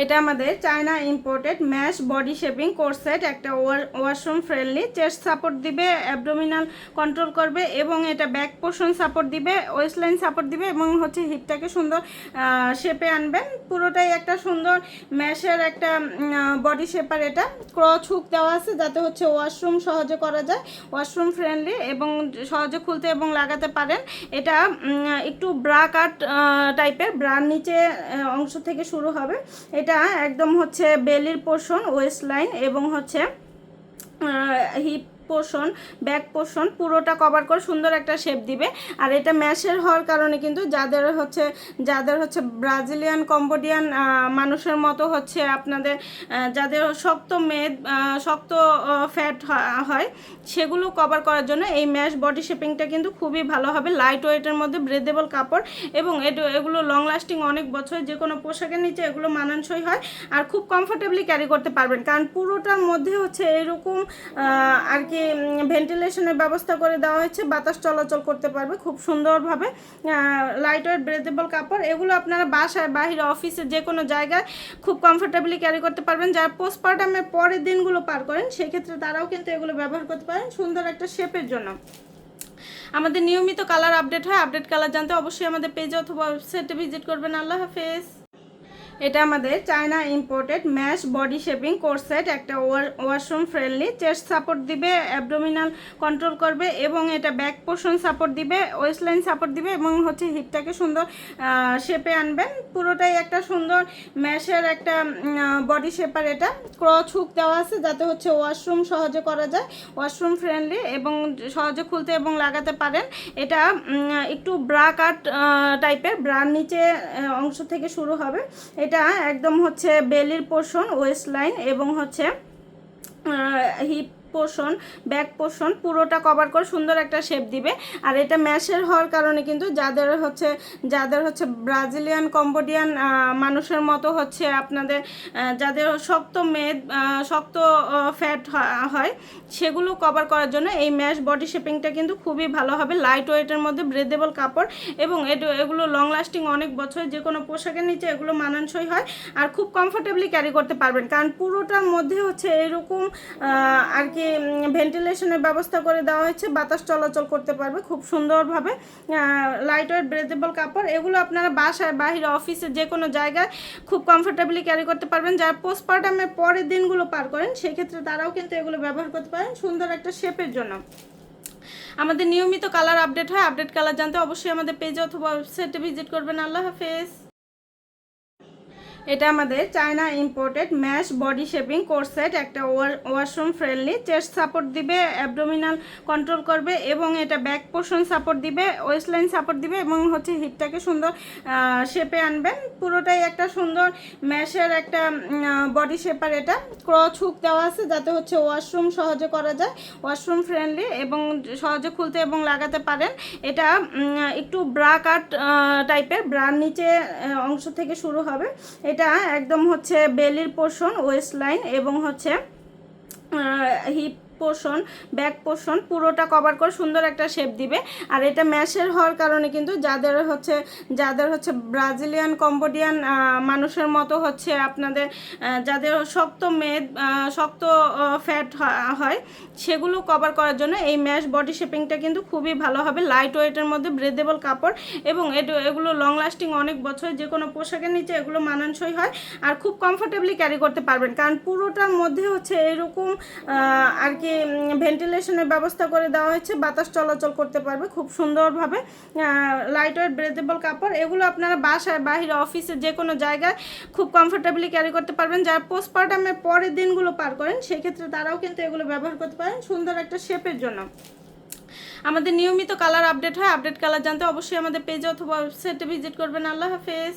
এটা আমাদের China imported mash body shaping course set, একটা ওয়াশরুম ফ্রেন্ডলি, চেস্ট সাপোর্ট দিবে, অ্যাবডোমিনাল কন্ট্রোল করবে এবং এটা ব্যাক পোর্শন সাপোর্ট দিবে, ওয়েস্ট লাইন সাপোর্ট দিবে এবং হচ্ছে হিপটাকে সুন্দর শেপে আনবেন। পুরোটাই একটা সুন্দর ম্যাশের একটা বডি শেপার। এটা ক্রচ হুক দেওয়া আছে যাতে হচ্ছে ওয়াশরুম সহজে করা যায়, ওয়াশরুম ফ্রেন্ডলি এবং সহজে খুলতে এবং লাগাতে পারেন। এটা একটু ব্রা কাট টাইপের, ব্রার নিচে অংশ থেকে শুরু হবে। এটা একদম হচ্ছে বেলির পোর্শন, ওয়েস্ট লাইন এবং হচ্ছে হিপ পোর্শন, ব্যাক পোর্শন পুরোটা কভার করে সুন্দর একটা শেপ দিবে। আর এটা ম্যাশের হওয়ার কারণে কিন্তু যাদের হচ্ছে ব্রাজিলিয়ান কম্বোডিয়ান মানুষের মতো হচ্ছে আপনাদের যাদের শক্ত মেদ শক্ত ফ্যাট হয় সেগুলো কভার করার জন্য এই ম্যাশ বডি শেপিংটা কিন্তু খুবই ভালো হবে। লাইট ওয়েটের মধ্যে ব্রেদেবল কাপড় এবং এগুলো লং লাস্টিং অনেক বছর, যে কোনো পোশাকের নিচে এগুলো মানানসই হয় আর খুব কমফোর্টেবলি ক্যারি করতে পারবেন। কারণ পুরোটার মধ্যে হচ্ছে এরকম আর কি ভেন্টিলেশনের ব্যবস্থা করে দেওয়া হয়েছে, বাতাস চলাচল করতে পারবে খুব সুন্দরভাবে। লাইট ওয়েট ব্রেদেবল কাপড়, এগুলো আপনারা বাসায় বাহিরে অফিসে যে কোনো জায়গায় খুব কমফোর্টেবলি ক্যারি করতে পারবেন। যারা পোস্টপার্টামের পরের দিনগুলো পার করেন সেক্ষেত্রে তারাও কিন্তু এগুলো ব্যবহার করতে পারেন সুন্দর একটা শেপের জন্য। আমাদের নিয়মিত কালার আপডেট হয়, আপডেট কালার জানতে অবশ্যই আমাদের পেজে অথবা ওয়েবসাইটে ভিজিট করবেন। আল্লাহ হাফেজ। এটা আমাদের China imported mash body shaping course set, একটা ওয়াশরুম ফ্রেন্ডলি, চেস্ট সাপোর্ট দিবে, অ্যাবডোমিনাল কন্ট্রোল করবে এবং এটা ব্যাক পোর্শন সাপোর্ট দিবে, ওয়েস্ট লাইন সাপোর্ট দিবে এবং হচ্ছে হিপটাকে সুন্দর শেপে আনবেন। পুরোটাই একটা সুন্দর ম্যাশের একটা বডি শেপার। এটা ক্রচ হুক দেওয়া আছে যাতে হচ্ছে ওয়াশরুম সহজে করা যায়, ওয়াশরুম ফ্রেন্ডলি এবং সহজে খুলতে এবং লাগাতে পারেন। এটা একটু ব্রা কাট টাইপের, ব্রার নিচে অংশ থেকে শুরু হবে। এটা একদম হচ্ছে বেলির পোর্শন, ওয়েস্ট লাইন এবং হচ্ছে হিপ পোর্শন, ব্যাক পোর্শন পুরোটা কভার করে সুন্দর একটা শেপ দিবে। আর এটা ম্যাশের হওয়ার কারণে কিন্তু যাদের হচ্ছে ব্রাজিলিয়ান কম্বোডিয়ান মানুষের মতো হচ্ছে আপনাদের যাদের শক্ত মেদ শক্ত ফ্যাট হয় সেগুলো কভার করার জন্য এই ম্যাশ বডি শেপিংটা কিন্তু খুবই ভালো হবে। লাইট ওয়েটের মধ্যে ব্রেদেবল কাপড় এবং এগুলো লং লাস্টিং অনেক বছর, যে কোনো পোশাকের নিচে এগুলো মানানসই হয় আর খুব কমফোর্টেবলি ক্যারি করতে পারবেন। কারণ পুরোটার মধ্যে হচ্ছে এরকম আর কি ভেন্টিলেশনের ব্যবস্থা করে দেওয়া হয়েছে, বাতাস চলাচল করতে পারবে খুব সুন্দরভাবে। লাইট ওয়েট ব্রেদেবল কাপড়, এগুলো আপনারা বাসায় বাহিরে অফিসে যে কোনো জায়গায় খুব কমফোর্টেবলি ক্যারি করতে পারবেন। যারা পোস্টপার্টামের পরের দিনগুলো পার করেন সেক্ষেত্রে তারাও কিন্তু এগুলো ব্যবহার করতে পারেন সুন্দর একটা শেপের জন্য। আমাদের নিয়মিত কালার আপডেট হয়, আপডেট কালার জানতে অবশ্যই আমাদের পেজে অথবা ওয়েবসাইটে ভিজিট করবেন। আল্লাহ হাফেজ। এটা আমাদের China imported mash body shaping course set, একটা ওয়াশরুম ফ্রেন্ডলি, চেস্ট সাপোর্ট দিবে, অ্যাবডোমিনাল কন্ট্রোল করবে এবং এটা ব্যাক পোর্শন সাপোর্ট দিবে, ওয়েস্ট লাইন সাপোর্ট দিবে এবং হচ্ছে হিপটাকে সুন্দর শেপে আনবেন। পুরোটাই একটা সুন্দর ম্যাশের একটা বডি শেপার। এটা ক্রচ হুক দেওয়া আছে যাতে হচ্ছে ওয়াশরুম সহজে করা যায়, ওয়াশরুম ফ্রেন্ডলি এবং সহজে খুলতে এবং লাগাতে পারেন। এটা একটু ব্রা কাট টাইপের, ব্রার নিচে অংশ থেকে শুরু হবে। এটা একদম হচ্ছে বেলির পোর্শন, ওয়েস্ট লাইন এবং হচ্ছে হিপ পোর্শন, ব্যাক পোর্শন পুরোটা কভার করে সুন্দর একটা শেপ দিবে। আর এটা ম্যাশের হওয়ার কারণে কিন্তু যাদের হচ্ছে ব্রাজিলিয়ান কম্বোডিয়ান মানুষের মতো হচ্ছে আপনাদের যাদের শক্ত মেদ শক্ত ফ্যাট হয় সেগুলো কভার করার জন্য এই ম্যাশ বডি শেপিংটা কিন্তু খুবই ভালো হবে। লাইট ওয়েটের মধ্যে ব্রেদেবল কাপড় এবং এগুলো লং লাস্টিং অনেক বছর, যে কোনো পোশাকের নিচে এগুলো মানানসই হয় আর খুব কমফোর্টেবলি ক্যারি করতে পারবেন। কারণ পুরোটার মধ্যে হচ্ছে এরকম আর কি ভেন্টিলেশনের ব্যবস্থা করে দেওয়া হয়েছে, বাতাস চলাচল করতে পারবে খুব সুন্দরভাবে। লাইট ওয়েট ব্রেদেবল কাপড়, এগুলো আপনারা বাসায় বাহিরে অফিসে যে কোনো জায়গায় খুব কমফোর্টেবলি ক্যারি করতে পারবেন। যারা পোস্টপার্টামের পরের দিনগুলো পার করেন সেক্ষেত্রে তারাও কিন্তু এগুলো ব্যবহার করতে পারেন সুন্দর একটা শেপের জন্য। আমাদের নিয়মিত কালার আপডেট হয়, আপডেট কালার জানতে অবশ্যই আমাদের পেজে অথবা ওয়েবসাইটে ভিজিট করবেন। আল্লাহ হাফেজ।